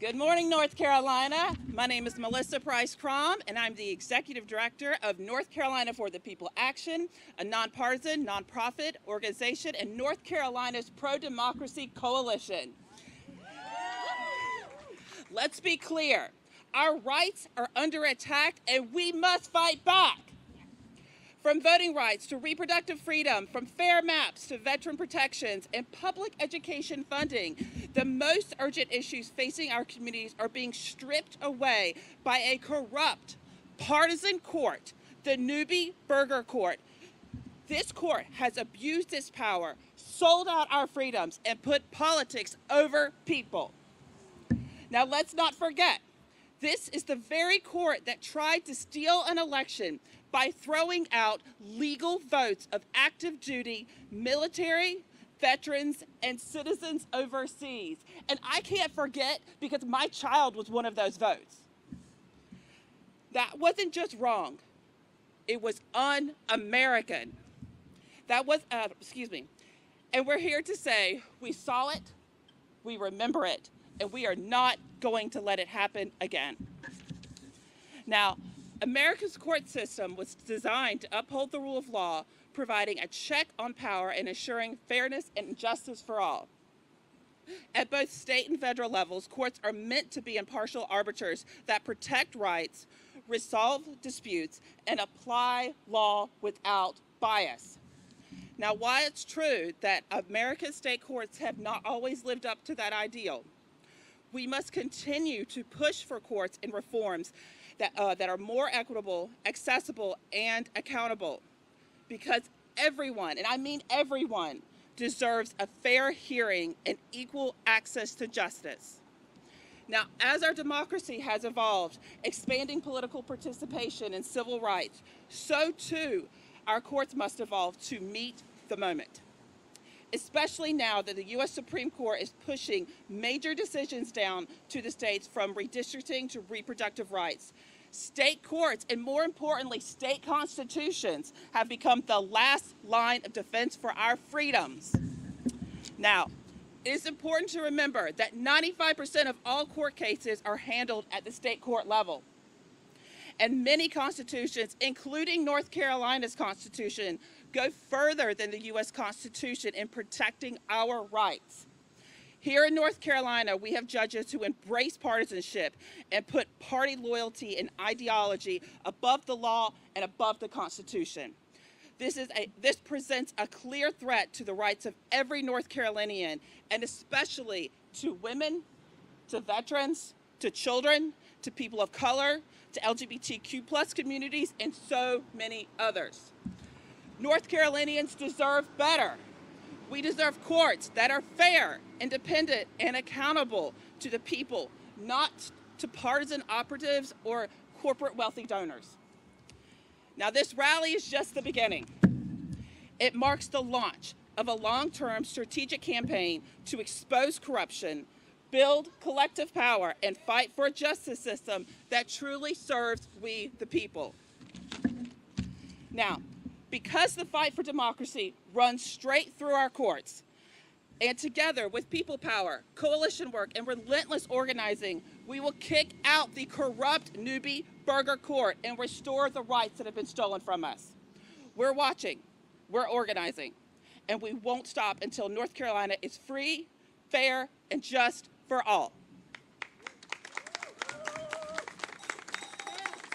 Good morning, North Carolina. My name is Melissa Price Kromm, and I'm the Executive Director of North Carolina for the People Action, a nonpartisan, nonprofit organization, and North Carolina's pro-democracy coalition. Let's be clear. Our rights are under attack, and we must fight back. From voting rights to reproductive freedom, from fair maps to veteran protections and public education funding, the most urgent issues facing our communities are being stripped away by a corrupt, partisan court, the Newby Berger court. This court has abused its power, sold out our freedoms, and put politics over people. Now, let's not forget, this is the very court that tried to steal an election by throwing out legal votes of active duty military, veterans, and citizens overseas. And I can't forget because my child was one of those votes. That wasn't just wrong. It was un-American. That was, And we're here to say we saw it, we remember it, and we are not going to let it happen again. Now, America's court system was designed to uphold the rule of law, providing a check on power and ensuring fairness and justice for all. At both state and federal levels, courts are meant to be impartial arbiters that protect rights, resolve disputes, and apply law without bias. Now, while it's true that America's state courts have not always lived up to that ideal, we must continue to push for courts and reforms that are more equitable, accessible, and accountable. Because everyone, and I mean everyone, deserves a fair hearing and equal access to justice. Now, as our democracy has evolved, expanding political participation and civil rights, so too our courts must evolve to meet the moment. Especially now that the U.S. Supreme Court is pushing major decisions down to the states from redistricting to reproductive rights. State courts, and more importantly, state constitutions, have become the last line of defense for our freedoms. Now, it is important to remember that 95% of all court cases are handled at the state court level. And many constitutions, including North Carolina's Constitution, go further than the U.S. Constitution in protecting our rights. Here in North Carolina, we have judges who embrace partisanship and put party loyalty and ideology above the law and above the Constitution. This presents a clear threat to the rights of every North Carolinian, and especially to women, to veterans, to children, to people of color, to LGBTQ+ communities, and so many others. North Carolinians deserve better. We deserve courts that are fair, independent, and accountable to the people, not to partisan operatives or corporate wealthy donors. Now, this rally is just the beginning. It marks the launch of a long-term strategic campaign to expose corruption, build collective power, and fight for a justice system that truly serves we the people. Now, because the fight for democracy runs straight through our courts, and together with people power, coalition work, and relentless organizing, we will kick out the corrupt Newby Berger court and restore the rights that have been stolen from us. We're watching, we're organizing, and we won't stop until North Carolina is free, fair, and just for all.